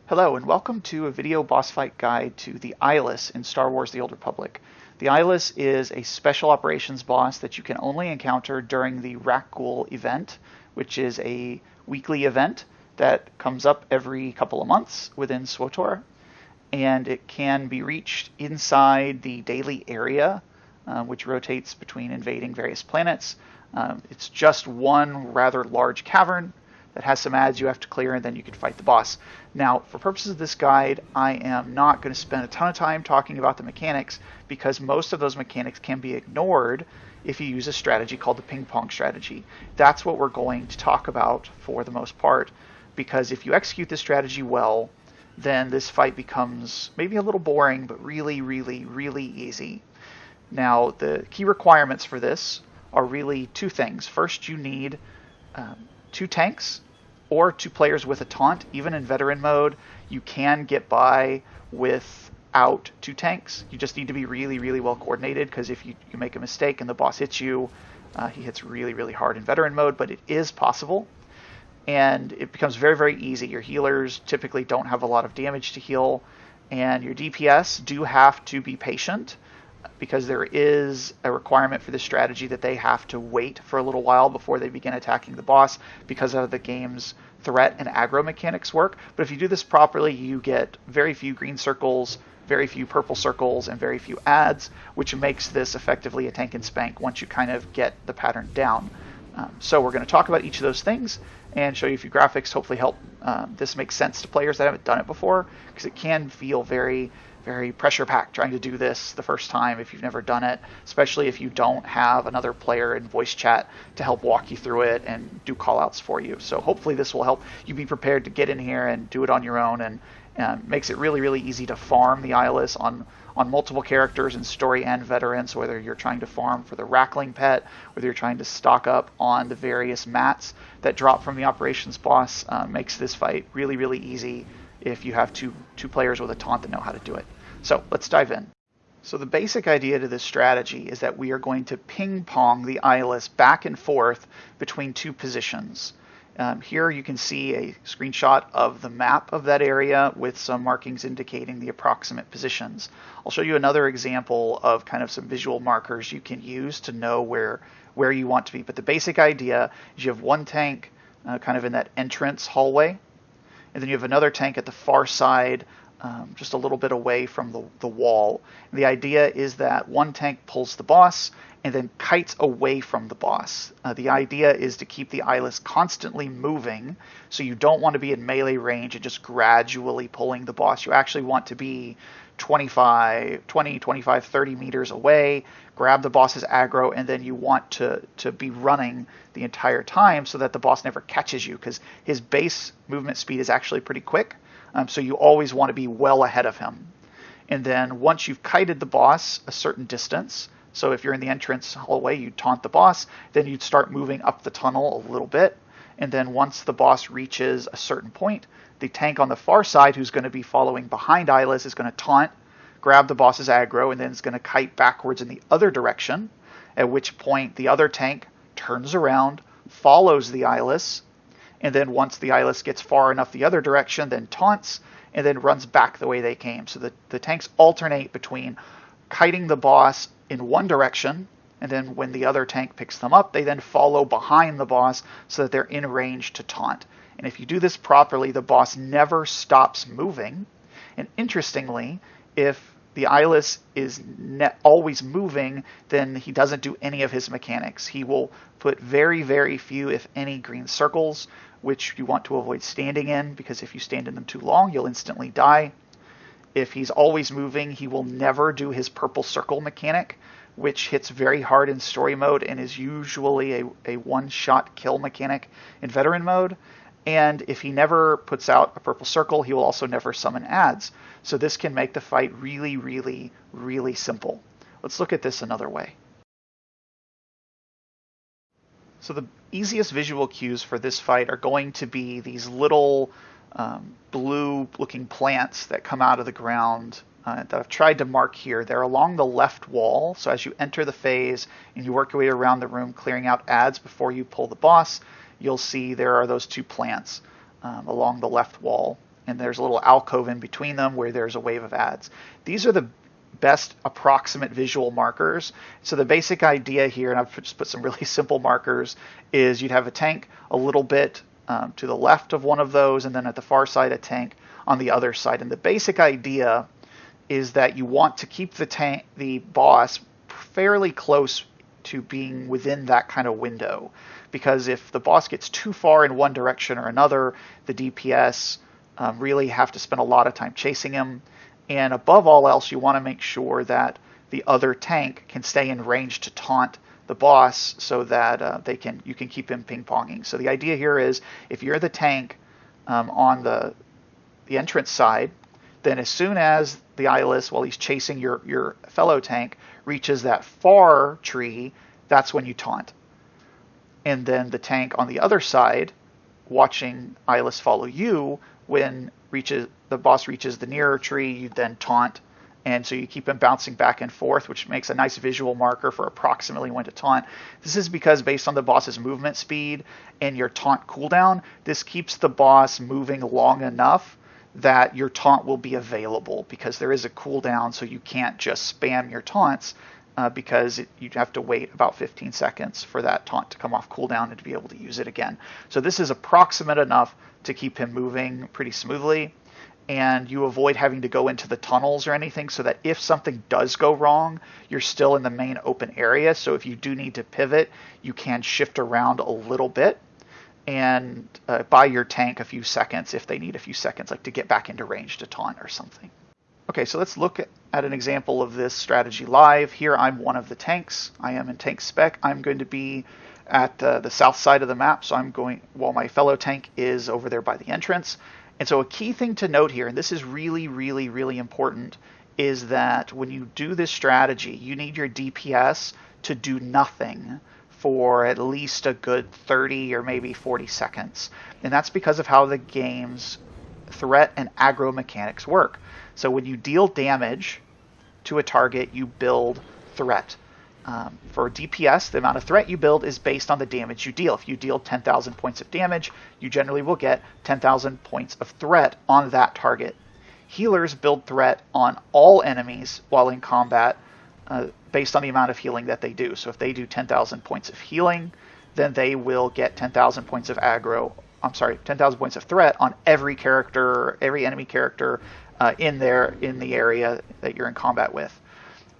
Hello and welcome to a video boss fight guide to the Eyeless in Star Wars The Old Republic. The Eyeless is a special operations boss that you can only encounter during the rakghoul event, which is a weekly event that comes up every couple of months within SWTOR, and it can be reached inside the daily area, which rotates between invading various planets. It's just one rather large cavern that has some ads you have to clear, and then you can fight the boss. Now, for purposes of this guide, I am not going to spend a ton of time talking about the mechanics because most of those mechanics can be ignored if you use a strategy called the ping pong strategy. That's what we're going to talk about for the most part, because if you execute this strategy well, then this fight becomes maybe a little boring, but really, really, really easy. Now, the key requirements for this are really two things. First, you need two tanks or two players with a taunt. Even in veteran mode, you can get by without two tanks. You just need to be really, really well coordinated, because if you make a mistake and the boss hits you, he hits really, really hard in veteran mode, but it is possible. And it becomes very, very easy. Your healers typically don't have a lot of damage to heal, and your DPS do have to be patient, because there is a requirement for this strategy that they have to wait for a little while before they begin attacking the boss because of the game's threat and aggro mechanics work. But if you do this properly, you get very few green circles, very few purple circles, and very few ads, which makes this effectively a tank and spank once you kind of get the pattern down. So we're going to talk about each of those things and show you a few graphics, hopefully help this make sense to players that haven't done it before, because it can feel very, very pressure-packed trying to do this the first time if you've never done it, especially if you don't have another player in voice chat to help walk you through it and do call-outs for you. So hopefully this will help you be prepared to get in here and do it on your own, and makes it really, really easy to farm the Eyeless on multiple characters in story and veteran. So whether you're trying to farm for the Rackling pet, whether you're trying to stock up on the various mats that drop from the operations boss, makes this fight really, really easy if you have two players with a taunt that know how to do it. So let's dive in. So the basic idea to this strategy is that we are going to ping pong the Eyeless back and forth between two positions. Here you can see a screenshot of the map of that area with some markings indicating the approximate positions. I'll show you another example of kind of some visual markers you can use to know where you want to be. But the basic idea is you have one tank kind of in that entrance hallway, and then you have another tank at the far side, just a little bit away from the wall. And the idea is that one tank pulls the boss and then kites away from the boss. The idea is to keep the Eyeless constantly moving, so you don't want to be in melee range and just gradually pulling the boss. You actually want to be 20, 25, 30 meters away, grab the boss's aggro, and then you want to be running the entire time so that the boss never catches you, because his base movement speed is actually pretty quick, so you always want to be well ahead of him. And then once you've kited the boss a certain distance, so if you're in the entrance hallway, you taunt the boss, then you'd start moving up the tunnel a little bit, and then once the boss reaches a certain point, the tank on the far side, who's going to be following behind Eyeless, is going to taunt, grab the boss's aggro, and then it's going to kite backwards in the other direction, at which point the other tank turns around, follows the Eyeless, and then once the Eyeless gets far enough the other direction, then taunts, and then runs back the way they came. So the tanks alternate between kiting the boss in one direction, and then when the other tank picks them up, they then follow behind the boss so that they're in range to taunt. And if you do this properly, the boss never stops moving. And interestingly, if the Eyeless is always moving, then he doesn't do any of his mechanics. He will put very, very few, if any, green circles, which you want to avoid standing in, because if you stand in them too long, you'll instantly die. If he's always moving, he will never do his purple circle mechanic, which hits very hard in story mode and is usually a one-shot kill mechanic in veteran mode. And if he never puts out a purple circle, he will also never summon ads. So this can make the fight really, really, really simple. Let's look at this another way. So the easiest visual cues for this fight are going to be these little blue-looking plants that come out of the ground that I've tried to mark here. They're along the left wall, so as you enter the phase and you work your way around the room clearing out ads before you pull the boss, you'll see there are those two plants along the left wall. and there's a little alcove in between them where there's a wave of ads. These are the best approximate visual markers. So the basic idea here, and I've just put some really simple markers, is you'd have a tank a little bit to the left of one of those, and then at the far side a tank on the other side. And the basic idea is that you want to keep the boss fairly close to being within that kind of window, because if the boss gets too far in one direction or another, the DPS really have to spend a lot of time chasing him. And above all else, you want to make sure that the other tank can stay in range to taunt the boss so that you can keep him ping-ponging. So the idea here is if you're the tank on the entrance side, then as soon as the Eyeless, while he's chasing your fellow tank, reaches that far tree, that's when you taunt. And then the tank on the other side, watching Eyeless follow you, when the boss reaches the nearer tree, you then taunt. And so you keep him bouncing back and forth, which makes a nice visual marker for approximately when to taunt. This is because based on the boss's movement speed and your taunt cooldown, this keeps the boss moving long enough that your taunt will be available, because there is a cooldown, so you can't just spam your taunts because you'd have to wait about 15 seconds for that taunt to come off cooldown and to be able to use it again. So this is approximate enough to keep him moving pretty smoothly, and you avoid having to go into the tunnels or anything, so that if something does go wrong, you're still in the main open area. So if you do need to pivot, you can shift around a little bit and buy your tank a few seconds if they need a few seconds, like to get back into range to taunt or something. Okay, so let's look at an example of this strategy live. Here I'm one of the tanks. I am in tank spec. I'm going to be at the south side of the map, so I'm going while my fellow tank is over there by the entrance. And so a key thing to note here, and this is really, really, really important, is that when you do this strategy, you need your DPS to do nothing for at least a good 30 or maybe 40 seconds. And that's because of how the game's threat and aggro mechanics work. So when you deal damage to a target, you build threat. For DPS, the amount of threat you build is based on the damage you deal. If you deal 10,000 points of damage, you generally will get 10,000 points of threat on that target. Healers build threat on all enemies while in combat based on the amount of healing that they do. So if they do 10,000 points of healing, then they will get 10,000 points of 10,000 points of threat on every character, every enemy character in the area that you're in combat with.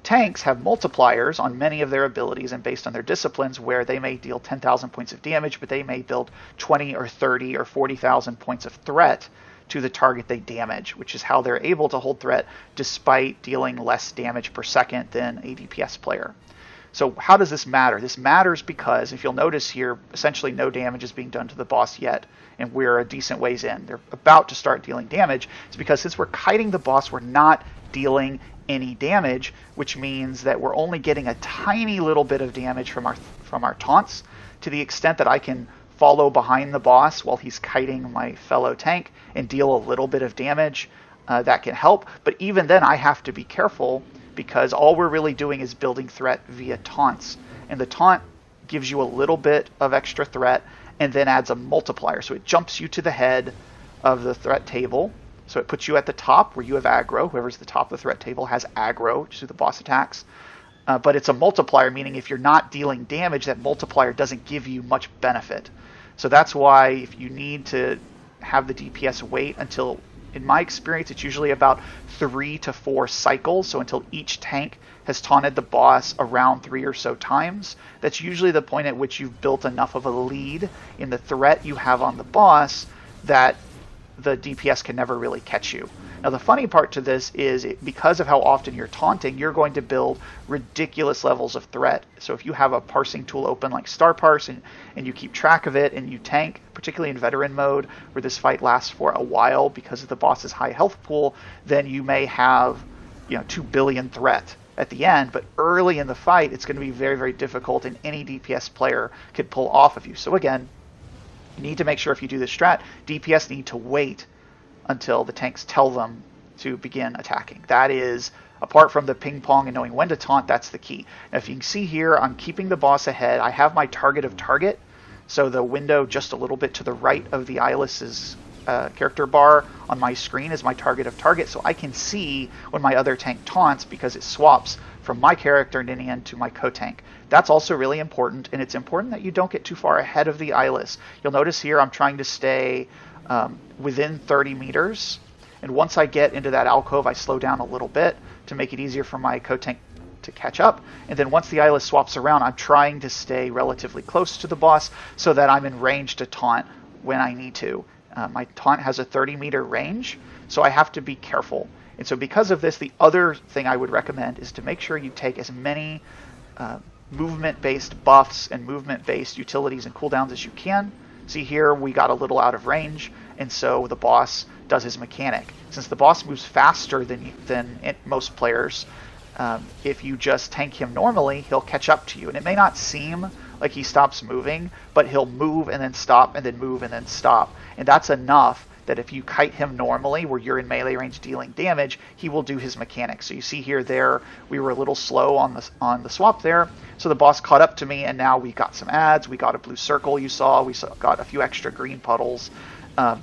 Tanks have multipliers on many of their abilities and based on their disciplines, where they may deal 10,000 points of damage, but they may build 20 or 30 or 40,000 points of threat to the target they damage, which is how they're able to hold threat despite dealing less damage per second than a DPS player. So how does this matter? This matters because, if you'll notice here, essentially no damage is being done to the boss yet, and we're a decent ways in. They're about to start dealing damage. It's because since we're kiting the boss, we're not dealing any damage, which means that we're only getting a tiny little bit of damage from our taunts. To the extent that I can follow behind the boss while he's kiting my fellow tank and deal a little bit of damage, that can help. But even then, I have to be careful, because all we're really doing is building threat via taunts. And the taunt gives you a little bit of extra threat and then adds a multiplier. So it jumps you to the head of the threat table. So it puts you at the top where you have aggro. Whoever's at the top of the threat table has aggro, which is the boss attacks. But it's a multiplier, meaning if you're not dealing damage, that multiplier doesn't give you much benefit. So that's why if you need to have the DPS wait until, in my experience, it's usually about 3 to 4 cycles. So until each tank has taunted the boss around 3 or so times. That's usually the point at which you've built enough of a lead in the threat you have on the boss that the DPS can never really catch you. Now the funny part to this is because of how often you're taunting, you're going to build ridiculous levels of threat. So if you have a parsing tool open like Star Parse and you keep track of it and you tank, particularly in veteran mode where this fight lasts for a while because of the boss's high health pool, then you may have 2 billion threat at the end, but early in the fight it's going to be very, very difficult, and any DPS player could pull off of you. So again, you need to make sure if you do this strat, DPS need to wait until the tanks tell them to begin attacking. That is, apart from the ping pong and knowing when to taunt, that's the key. Now if you can see here, I'm keeping the boss ahead. I have my target of target, so the window just a little bit to the right of the Eyeless's character bar on my screen as my target of target, so I can see when my other tank taunts because it swaps from my character Ninian to my co-tank. That's also really important, and it's important that you don't get too far ahead of the Eyeless. You'll notice here I'm trying to stay within 30 meters, and once I get into that alcove, I slow down a little bit to make it easier for my co-tank to catch up. And then once the Eyeless swaps around, I'm trying to stay relatively close to the boss so that I'm in range to taunt when I need to. My taunt has a 30-meter range, so I have to be careful. And so because of this, the other thing I would recommend is to make sure you take as many movement-based buffs and movement-based utilities and cooldowns as you can. See here, we got a little out of range, and so the boss does his mechanic. Since the boss moves faster than most players, if you just tank him normally, he'll catch up to you. And it may not seem like he stops moving, but he'll move and then stop and then move and then stop. And that's enough that if you kite him normally, where you're in melee range dealing damage, he will do his mechanics. So you see here, we were a little slow on the swap there. So the boss caught up to me, and now we got some adds. We got a blue circle you saw. We got a few extra green puddles.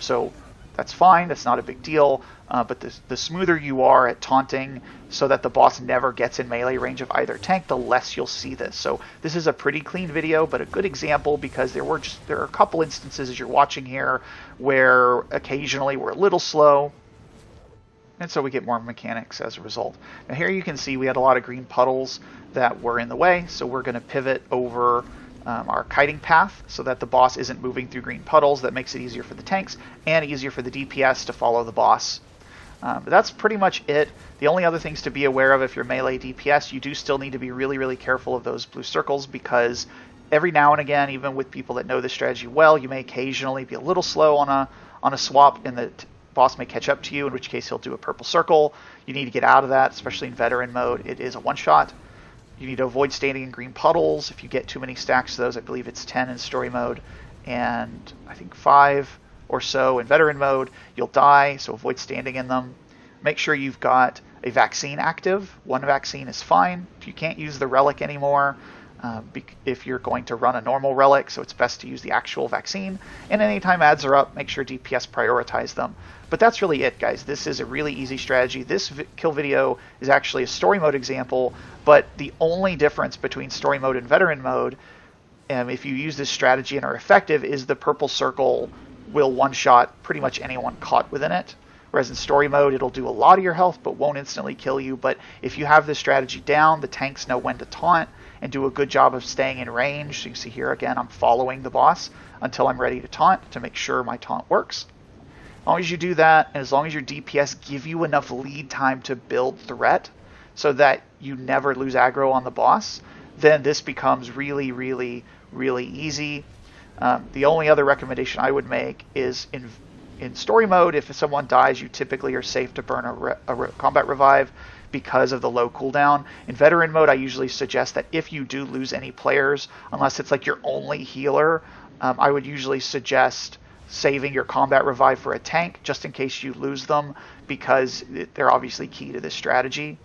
So that's fine. That's not a big deal. But the smoother you are at taunting so that the boss never gets in melee range of either tank, the less you'll see this. So this is a pretty clean video, but a good example because there are a couple instances as you're watching here where occasionally we're a little slow, and so we get more mechanics as a result. Now here you can see we had a lot of green puddles that were in the way, so we're going to pivot over our kiting path so that the boss isn't moving through green puddles. That makes it easier for the tanks and easier for the DPS to follow the boss. But that's pretty much it. The only other things to be aware of if you're melee DPS, you do still need to be really, really careful of those blue circles because every now and again, even with people that know this strategy well, you may occasionally be a little slow on a swap and the boss may catch up to you, in which case he'll do a purple circle. You need to get out of that, especially in veteran mode. It is a one-shot. You need to avoid standing in green puddles. If you get too many stacks of those, I believe it's 10 in story mode and I think 5 or so in veteran mode, you'll die, so avoid standing in them. Make sure you've got a vaccine active. One vaccine is fine. If you can't use the relic anymore, if you're going to run a normal relic, so it's best to use the actual vaccine. And anytime ads are up, make sure DPS prioritize them. But that's really it, guys. This is a really easy strategy. This kill video is actually a story mode example, but the only difference between story mode and veteran mode, if you use this strategy and are effective, is the purple circle will one-shot pretty much anyone caught within it. Whereas in story mode, it'll do a lot of your health, but won't instantly kill you. But if you have this strategy down, the tanks know when to taunt and do a good job of staying in range. So you can see here, again, I'm following the boss until I'm ready to taunt to make sure my taunt works. As long as you do that, and as long as your DPS give you enough lead time to build threat so that you never lose aggro on the boss, then this becomes really, really, really easy. The only other recommendation I would make is in story mode, if someone dies, you typically are safe to burn a combat revive because of the low cooldown. In veteran mode, I usually suggest that if you do lose any players, unless it's like your only healer, I would usually suggest saving your combat revive for a tank just in case you lose them because they're obviously key to this strategy.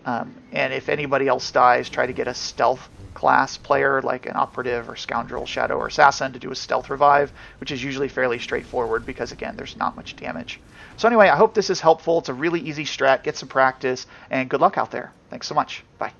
And if anybody else dies, try to get a stealth class player like an operative or scoundrel, shadow, or assassin to do a stealth revive, which is usually fairly straightforward because, again, there's not much damage. So anyway, I hope this is helpful. It's a really easy strat. Get some practice, and good luck out there. Thanks so much. Bye.